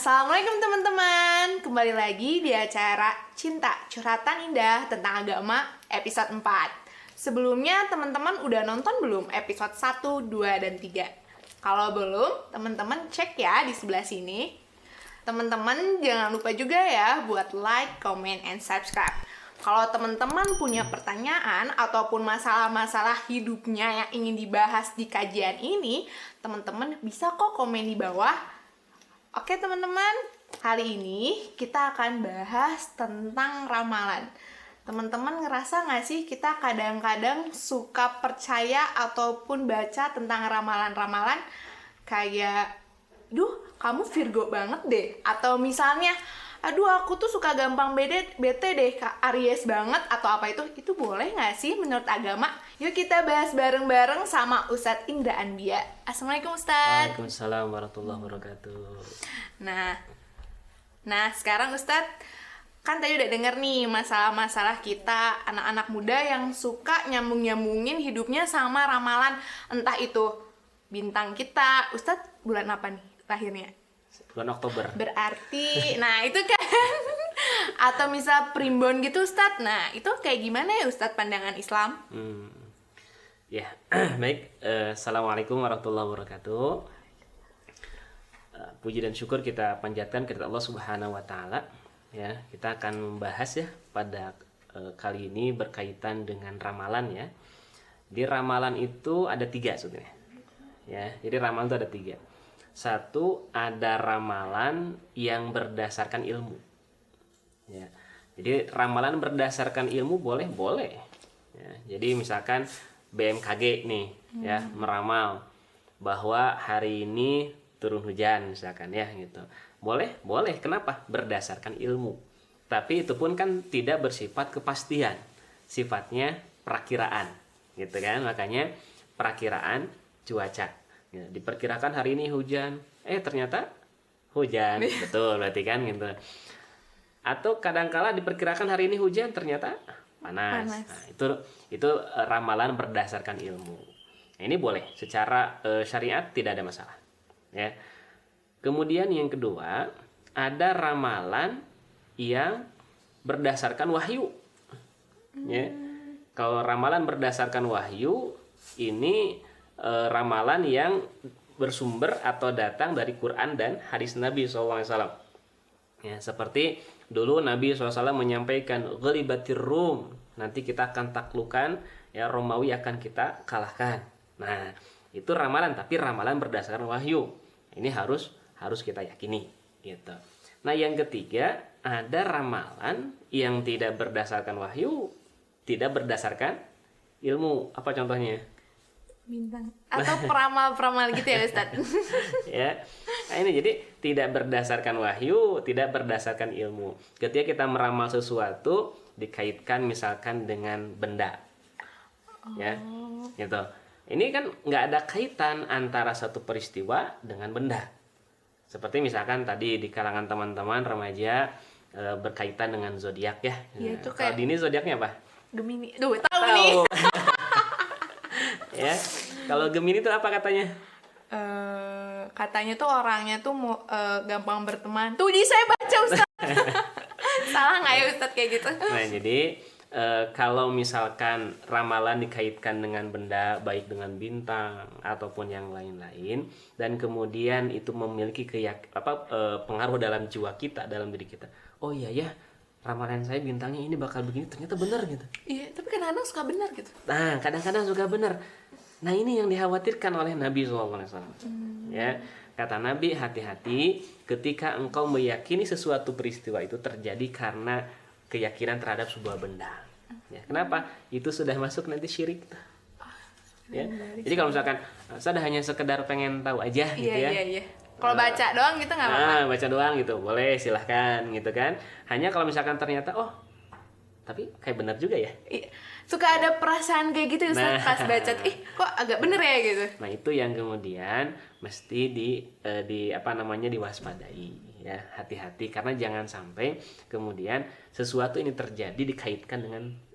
Assalamualaikum teman-teman. Kembali lagi di acara Cinta Curhatan Indah tentang Agama episode 4. Sebelumnya teman-teman udah nonton belum episode 1, 2, dan 3? Kalau belum, teman-teman cek ya di sebelah sini. Teman-teman jangan lupa juga ya buat like, comment, and subscribe. Kalau teman-teman punya pertanyaan ataupun masalah-masalah hidupnya yang ingin dibahas di kajian ini, teman-teman bisa kok komen di bawah. Oke teman-teman, hari ini kita akan bahas tentang ramalan. Teman-teman ngerasa nggak sih kita kadang-kadang suka percaya ataupun baca tentang ramalan-ramalan kayak, duh kamu Virgo banget deh. Atau misalnya, aduh aku tuh suka gampang bete deh, Aries banget atau apa itu boleh nggak sih menurut agama? Yuk kita bahas bareng-bareng sama Ustadz Indra Anbia. Assalamualaikum Ustadz. Waalaikumsalam warahmatullahi wabarakatuh. Nah sekarang Ustadz, kan tadi udah denger nih masalah-masalah kita anak-anak muda yang suka nyambung-nyambungin hidupnya sama ramalan. Entah itu bintang kita, Ustadz bulan apa nih lahirnya? Bulan Oktober. Berarti, nah itu kan atau misal primbon gitu Ustadz. Nah itu kayak gimana ya Ustadz pandangan Islam? Ya, baik. Assalamualaikum warahmatullahi wabarakatuh. Puji dan syukur kita panjatkan kepada Allah Subhanahu wa Ta'ala. Ya, kita akan membahas ya pada kali ini berkaitan dengan ramalan ya. Di ramalan itu ada 3 sebenarnya. Ya, jadi ramalan itu ada 3. Satu, ada ramalan yang berdasarkan ilmu. Ya, jadi ramalan berdasarkan ilmu boleh. Ya, jadi misalkan BMKG nih ya meramal bahwa hari ini turun hujan misalkan ya gitu. Boleh. Kenapa? Berdasarkan ilmu. Tapi itu pun kan tidak bersifat kepastian. Sifatnya perakiraan. Gitu kan? Makanya perakiraan cuaca. Ya, diperkirakan hari ini hujan. Ternyata hujan. Betul berarti kan gitu. Atau kadangkala diperkirakan hari ini hujan ternyata panas. Nah, itu ramalan berdasarkan ilmu. Nah, ini boleh secara syariat tidak ada masalah. Ya. Kemudian yang kedua, ada ramalan yang berdasarkan wahyu. Ya. Kalau ramalan berdasarkan wahyu, ini ramalan yang bersumber atau datang dari Quran dan hadis Nabi SAW. Ya, seperti dulu Nabi SAW menyampaikan ghalibatir Rum, nanti kita akan taklukan ya, Romawi akan kita kalahkan. Nah, itu ramalan, tapi ramalan berdasarkan wahyu. Ini harus kita yakini gitu. Nah, yang ketiga, ada ramalan yang tidak berdasarkan wahyu, tidak berdasarkan ilmu. Apa contohnya? Bintang atau peramal-peramal gitu ya Ustadz. Ya. Nah, ini jadi tidak berdasarkan wahyu, tidak berdasarkan ilmu. Ketika kita meramal sesuatu dikaitkan misalkan dengan benda. Ya. Gitu. Ini kan nggak ada kaitan antara satu peristiwa dengan benda. Seperti misalkan tadi di kalangan teman-teman remaja berkaitan dengan zodiak ya. Iya, itu Kalau kayak Dini zodiaknya apa? Gemini. Duh, tahu nih. Ya. Kalau Gemini itu apa katanya? Katanya tuh orangnya tuh gampang berteman. Tuh jadi saya baca Ustadz. Salah nggak ya Ustadz kayak gitu? Nah jadi kalau misalkan ramalan dikaitkan dengan benda, baik dengan bintang ataupun yang lain-lain, dan kemudian itu memiliki pengaruh dalam jiwa kita, dalam diri kita. Oh iya ya, ramalan saya bintangnya ini bakal begini, ternyata benar gitu. Iya, tapi kadang-kadang suka benar gitu. Nah, kadang-kadang suka benar. Nah, ini yang dikhawatirkan oleh Nabi SAW. Ya, kata Nabi, hati-hati ketika engkau meyakini sesuatu peristiwa itu terjadi karena keyakinan terhadap sebuah benda. Ya, kenapa? Itu sudah masuk nanti syirik. Ya. Jadi kalau misalkan saya hanya sekedar pengen tahu aja gitu ya. Iya. Kalau baca doang gitu nggak apa-apa. Nah, baca doang gitu, boleh silahkan gitu kan. Hanya kalau misalkan ternyata tapi kayak benar juga ya. Suka ada perasaan kayak gitu Ustaz, pas baca, kok agak bener ya gitu. Nah, itu yang kemudian mesti diwaspadai ya, hati-hati karena jangan sampai kemudian sesuatu ini terjadi dikaitkan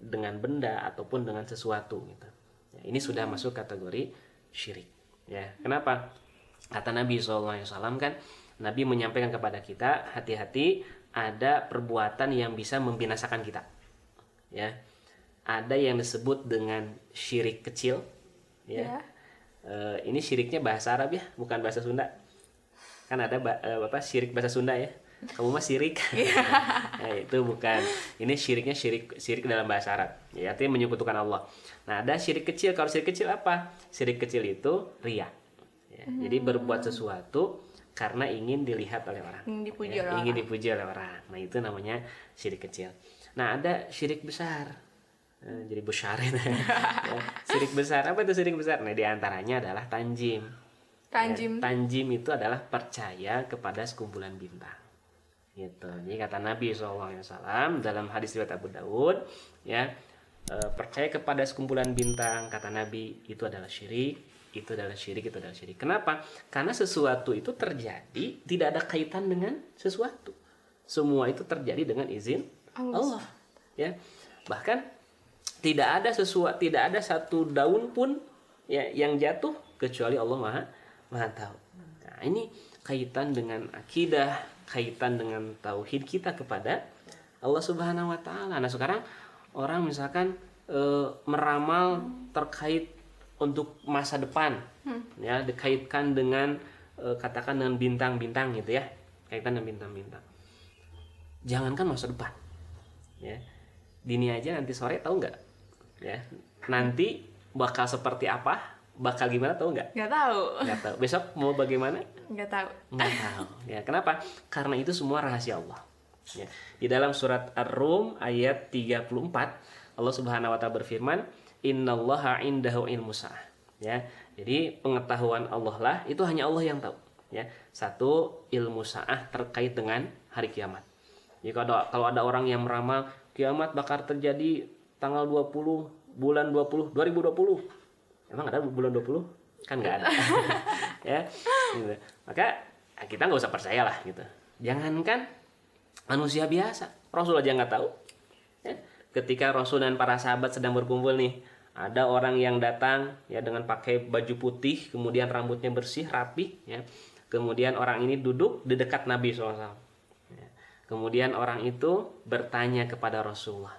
dengan benda ataupun dengan sesuatu gitu. Ya, ini sudah masuk kategori syirik ya. Kenapa? Kata Nabi SAW kan, Nabi menyampaikan kepada kita, hati-hati ada perbuatan yang bisa membinasakan kita. Ya. Ada yang disebut dengan syirik kecil, ya. Ini syiriknya bahasa Arab ya, bukan bahasa Sunda. Kan ada syirik bahasa Sunda ya. Kamu mah syirik. Ya, itu bukan. Ini syiriknya syirik dalam bahasa Arab. Ya, artinya menyekutukan Allah. Nah, ada syirik kecil. Kalau syirik kecil apa? Syirik kecil itu riya. Ya, jadi berbuat sesuatu karena ingin dilihat oleh orang. Ingin dipuji oleh orang. Nah, itu namanya syirik kecil. Nah, ada syirik besar. Jadi besar ya. Syirik besar. Apa itu syirik besar? Nah, diantaranya adalah tanjim. Tanjim itu adalah percaya kepada sekumpulan bintang. Gitu. Jadi kata Nabi SAW dalam hadis riwayat Abu Daud, ya, percaya kepada sekumpulan bintang, kata Nabi, itu adalah syirik. Itu adalah syirik. Kenapa? Karena sesuatu itu terjadi tidak ada kaitan dengan sesuatu. Semua itu terjadi dengan izin Allah. Ya. Bahkan tidak ada satu daun pun ya yang jatuh kecuali Allah Maha tahu. Nah, ini kaitan dengan akidah, kaitan dengan tauhid kita kepada Allah Subhanahu wa taala. Nah, sekarang orang misalkan meramal terkait untuk masa depan, ya, dikaitkan dengan katakan dengan bintang-bintang gitu ya, kaitan dengan bintang-bintang. Jangankan masa depan, ya, dini aja nanti sore tahu nggak, ya, nanti bakal seperti apa, bakal gimana tahu nggak? Nggak tahu. Besok mau bagaimana? Nggak tahu. Ya, kenapa? Karena itu semua rahasia Allah. Ya. Di dalam surat Ar-Rum ayat 34 Allah Subhanahu wa taala berfirman, innallaha indahu ilmu sa'ah. Ya. Jadi pengetahuan Allah lah itu hanya Allah yang tahu, ya. Satu, ilmu sa'ah terkait dengan hari kiamat. Jadi kalau ada orang yang meramal kiamat bakal terjadi tanggal 20 bulan 20 2020. Emang ada bulan 20? Kan nggak ada. Ya. Gitu. Maka kita nggak usah percaya lah gitu. Jangankan manusia biasa, Rasul aja nggak tahu. Ya. Ketika Rasul dan para sahabat sedang berkumpul nih, ada orang yang datang ya dengan pakai baju putih, kemudian rambutnya bersih, rapi, ya. Kemudian orang ini duduk di dekat Nabi SAW. Ya. Kemudian orang itu bertanya kepada Rasulullah.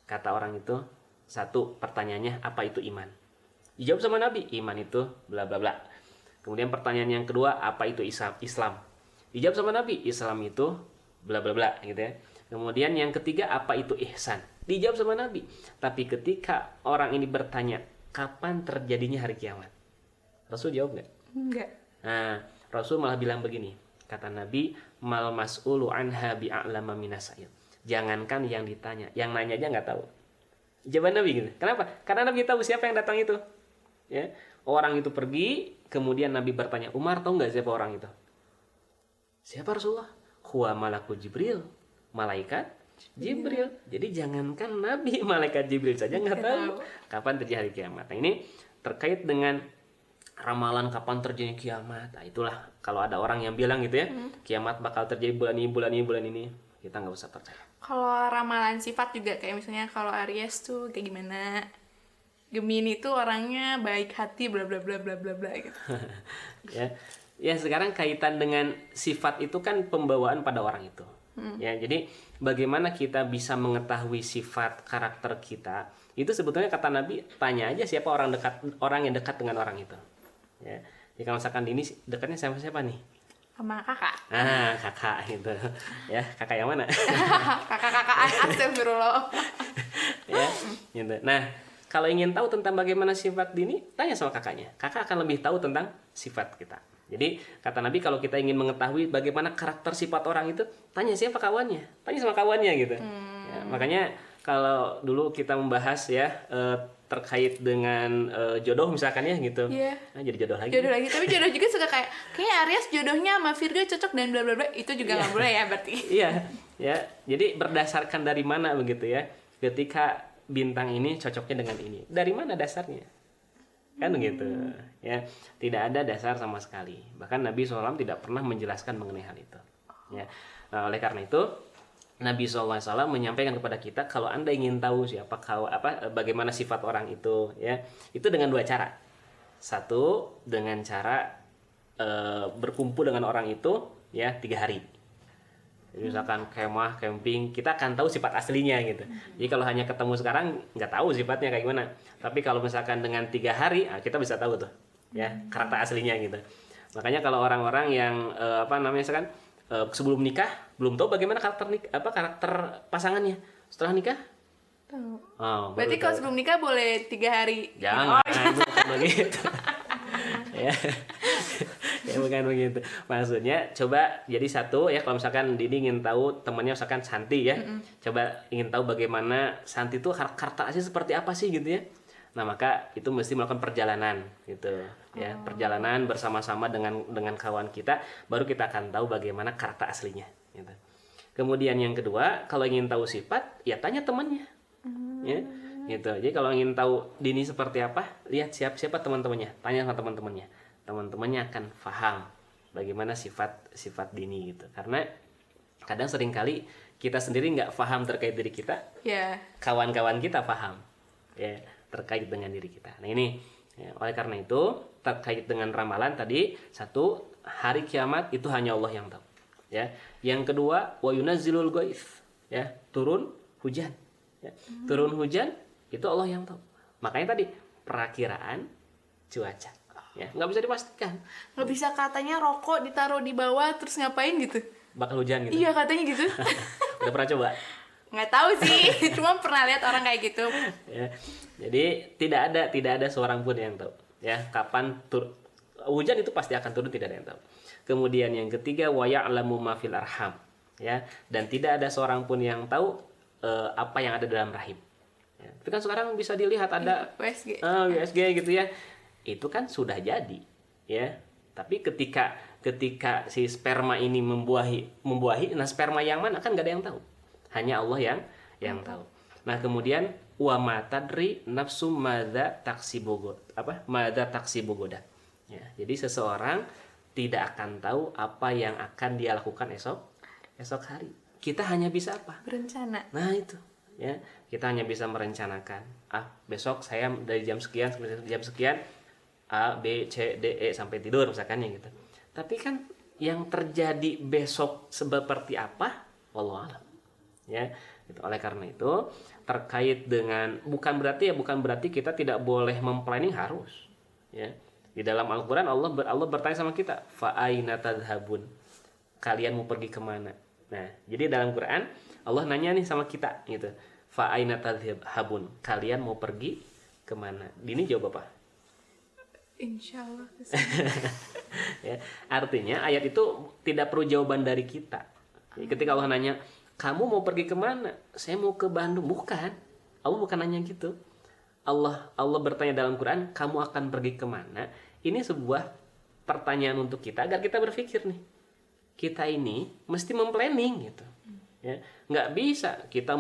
Kata orang itu, satu pertanyaannya, apa itu iman? Dijawab sama Nabi, iman itu bla bla bla. Kemudian pertanyaan yang kedua, apa itu Islam? Dijawab sama Nabi, Islam itu bla bla bla gitu ya. Kemudian yang ketiga, apa itu ihsan? Dijawab sama Nabi. Tapi ketika orang ini bertanya, kapan terjadinya hari kiamat? Rasul jawab nggak? Enggak. Nah, Rasul malah bilang begini. Kata Nabi, mal mas'ulu anha bi'a'lama minasail. Jangankan yang ditanya, yang nanya aja nggak tahu. Jawaban Nabi gitu. Kenapa? Karena Nabi tahu siapa yang datang itu. Ya, orang itu pergi, kemudian Nabi bertanya, Umar tahu nggak siapa orang itu? Siapa Rasulullah? Huwa malaku Jibril, malaikat Jibril. Jadi jangankan Nabi, malaikat Jibril saja nggak tahu kapan terjadi hari kiamat. Nah, ini terkait dengan ramalan kapan terjadi kiamat. Nah, itulah kalau ada orang yang bilang gitu ya, kiamat bakal terjadi bulan ini, kita nggak usah percaya. Kalau ramalan sifat juga kayak misalnya kalau Aries tuh kayak gimana, Gemini tuh orangnya baik hati bla bla bla bla bla bla gitu. Ya sekarang kaitan dengan sifat itu kan pembawaan pada orang itu. Ya, jadi bagaimana kita bisa mengetahui sifat karakter kita? Itu sebetulnya kata Nabi, tanya aja siapa orang yang dekat dengan orang itu. Ya. Jadi kalau misalkan ini dekatnya siapa nih? Sama kakak. Kakak gitu. Ya, kakak yang mana? Kakak-kakaan, astagfirullah. Ya, gitu. Nah, kalau ingin tahu tentang bagaimana sifat Dini, tanya sama kakaknya. Kakak akan lebih tahu tentang sifat kita. Jadi kata Nabi kalau kita ingin mengetahui bagaimana karakter sifat orang itu, tanya siapa kawannya, tanya sama kawannya gitu. Ya, makanya kalau dulu kita membahas ya terkait dengan jodoh misalkan ya gitu, nah, jadi jodoh lagi. Tapi jodoh juga suka kayak Aries jodohnya sama Virgo cocok dan bla bla bla, itu juga nggak boleh ya berarti. Iya, ya. Jadi berdasarkan dari mana begitu ya? Ketika bintang ini cocoknya dengan ini, dari mana dasarnya? Kan gitu ya, tidak ada dasar sama sekali, bahkan Nabi SAW tidak pernah menjelaskan mengenai hal itu ya. Nah, oleh karena itu Nabi SAW menyampaikan kepada kita kalau Anda ingin tahu bagaimana sifat orang itu ya, itu dengan dua cara. Satu dengan cara berkumpul dengan orang itu ya 3 hari. Jadi misalkan kemah, camping, kita akan tahu sifat aslinya gitu. Jadi kalau hanya ketemu sekarang nggak tahu sifatnya kayak gimana. Tapi kalau misalkan dengan 3 hari, kita bisa tahu tuh ya karakter aslinya gitu. Makanya kalau orang-orang yang misalkan sebelum nikah belum tahu bagaimana karakter pasangannya. Setelah nikah Tahu. Oh, Berarti kalau sebelum nikah boleh 3 hari. jangan, Oh, iya. bukan begitu. Ya. Ya bukan begitu. Maksudnya coba jadi satu ya, kalau misalkan Dini ingin tahu temannya misalkan Santi ya. Coba ingin tahu bagaimana Santi itu karakternya seperti apa sih gitu ya. Nah, maka itu mesti melakukan perjalanan gitu ya. Perjalanan bersama-sama dengan kawan kita, baru kita akan tahu bagaimana karakter aslinya gitu. Kemudian yang kedua, kalau ingin tahu sifat, ya tanya temannya. Ya, gitu. Jadi kalau ingin tahu Dini seperti apa, lihat siapa teman-temannya, tanya sama teman-temannya. Teman-temannya akan paham bagaimana sifat Dini gitu. Karena kadang seringkali kita sendiri nggak paham terkait diri kita, Ya. kawan-kawan kita paham ya terkait dengan diri kita. Nah ini ya, oleh karena itu terkait dengan ramalan tadi, satu, hari kiamat itu hanya Allah yang tahu. Ya. Yang kedua, wa yunazzilul ghaits, ya, turun hujan. Ya. Turun hujan itu Allah yang tahu. Makanya tadi perakiraan cuaca, ya, nggak bisa dipastikan. Nggak bisa katanya rokok ditaruh di bawah terus ngapain gitu? Bakal hujan gitu. Iya katanya gitu. Udah pernah coba? Nggak tahu sih, cuma pernah lihat orang kayak gitu. Ya. Jadi tidak ada seorang pun yang tahu. Ya, kapan hujan itu pasti akan turun, tidak ada yang tahu. Kemudian yang ketiga, wa ya'lamu ma fil arham. Ya, dan tidak ada seorang pun yang tahu apa yang ada dalam rahim. Ya. Tapi kan sekarang bisa dilihat ada USG. USG gitu ya. Itu kan sudah jadi, ya. Tapi ketika si sperma ini membuahi, nah sperma yang mana kan nggak ada yang tahu. Hanya Allah yang tahu. Nah, kemudian wa ma tadri nafsu madza taksibu goda. Ya, jadi seseorang tidak akan tahu apa yang akan dia lakukan esok hari. Kita hanya bisa apa? Berencana. Nah, itu ya. Kita hanya bisa merencanakan. Besok saya dari jam sekian sampai jam sekian A, B, C, D, E sampai tidur misalkan gitu. Tapi kan yang terjadi besok seperti apa? Wallahu a'lam. Ya, gitu. Oleh karena itu terkait dengan bukan berarti kita tidak boleh memplanning, harus. Ya. Di dalam Al-Qur'an Allah bertanya sama kita, fa aina tadhhabun? Kalian mau pergi kemana? Nah, jadi dalam Quran Allah nanya nih sama kita gitu. Fa aina tadhhabun? Kalian mau pergi kemana? Dini jawab apa? Insya Allah. Ya, artinya ayat itu tidak perlu jawaban dari kita. Jadi ketika Allah nanya, kamu mau pergi kemana? Saya mau ke Bandung. Bukan. Allah bukan nanya gitu. Allah bertanya dalam Quran, kamu akan pergi kemana? Ini sebuah pertanyaan untuk kita agar kita berpikir nih. Kita ini mesti memplanning gitu. Ya, nggak bisa kita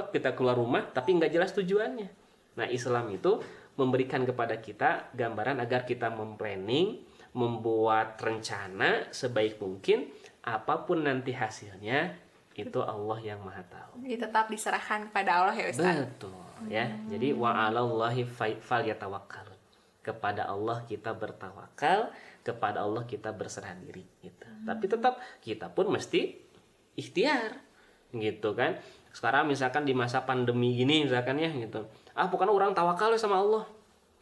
kita keluar rumah tapi nggak jelas tujuannya. Nah, Islam itu memberikan kepada kita gambaran agar kita memplanning, membuat rencana sebaik mungkin, apapun nanti hasilnya itu Allah yang Maha tahu. Jadi tetap diserahkan kepada Allah ya Ustaz. Betul ya. Jadi wa 'alallahi falyatawakkalun. Kepada Allah kita bertawakal, kepada Allah kita berserah diri gitu. Tapi tetap kita pun mesti ikhtiar gitu kan. Sekarang misalkan di masa pandemi gini misalkan ya gitu. Bukan orang tawakal sama Allah.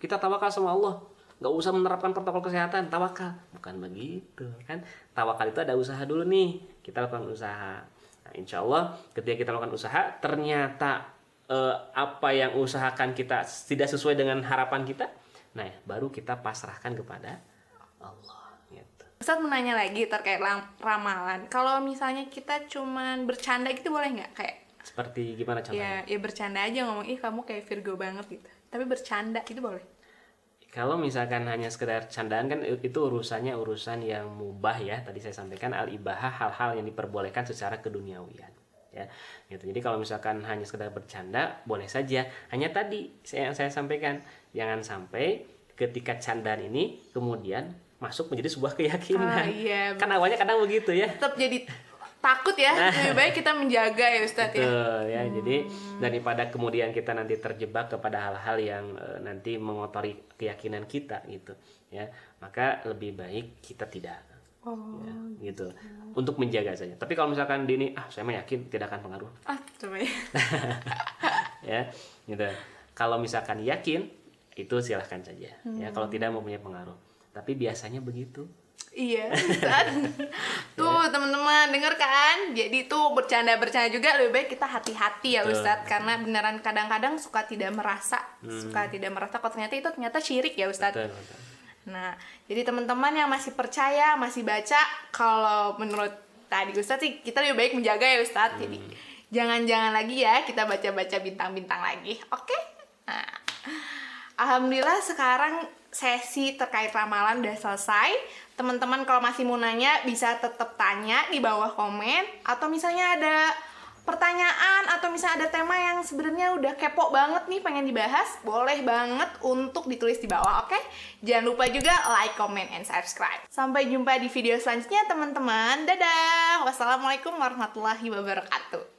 Kita tawakal sama Allah. Nggak usah menerapkan protokol kesehatan, tawakal. Bukan begitu kan. Tawakal itu ada usaha dulu nih. Kita lakukan usaha. Nah, insya Allah ketika kita melakukan usaha, ternyata apa yang usahakan kita tidak sesuai dengan harapan kita, nah baru kita pasrahkan kepada Allah. Gitu. Ustaz mau nanya lagi terkait ramalan. Kalau misalnya kita cuman bercanda gitu boleh nggak? Kayak Seperti gimana contohnya? ya bercanda aja ngomong, kamu kayak Virgo banget gitu. Tapi bercanda itu boleh? Kalau misalkan hanya sekedar candaan kan itu urusan yang mubah ya. Tadi saya sampaikan al-ibahah, hal-hal yang diperbolehkan secara keduniawian. Ya, gitu. Jadi kalau misalkan hanya sekedar bercanda boleh saja. Hanya tadi saya sampaikan, jangan sampai ketika candaan ini kemudian masuk menjadi sebuah keyakinan. Iya. Kan awalnya kadang begitu ya. Tetap jadi takut ya, lebih baik kita menjaga ya Ustadz ya. Betul ya. Jadi daripada kemudian kita nanti terjebak kepada hal-hal yang nanti mengotori keyakinan kita gitu ya, maka lebih baik kita tidak. Ya, gitu. Untuk menjaga saja. Tapi kalau misalkan Dini, saya mah yakin tidak akan pengaruh. Coba ya. Ya, gitu. Kalau misalkan yakin, itu silahkan saja. Ya, kalau tidak mau punya pengaruh. Tapi biasanya begitu. Iya, Ustaz. Tuh teman-teman denger kan? Jadi tuh bercanda-bercanda juga lebih baik kita hati-hati ya Ustaz, karena beneran kadang-kadang suka tidak merasa kok ternyata syirik ya Ustaz. Betul, betul. Nah, jadi teman-teman yang masih percaya, masih baca, kalau menurut tadi Ustaz sih kita lebih baik menjaga ya Ustaz. Jadi jangan-jangan lagi ya kita baca-baca bintang-bintang lagi. Oke? Nah, alhamdulillah sekarang sesi terkait ramalan udah selesai. Teman-teman kalau masih mau nanya bisa tetap tanya di bawah komen, atau misalnya ada pertanyaan atau misalnya ada tema yang sebenarnya udah kepo banget nih pengen dibahas, boleh banget untuk ditulis di bawah, oke? Jangan lupa juga like, comment, and subscribe. Sampai jumpa di video selanjutnya teman-teman. Dadah. Wassalamualaikum warahmatullahi wabarakatuh.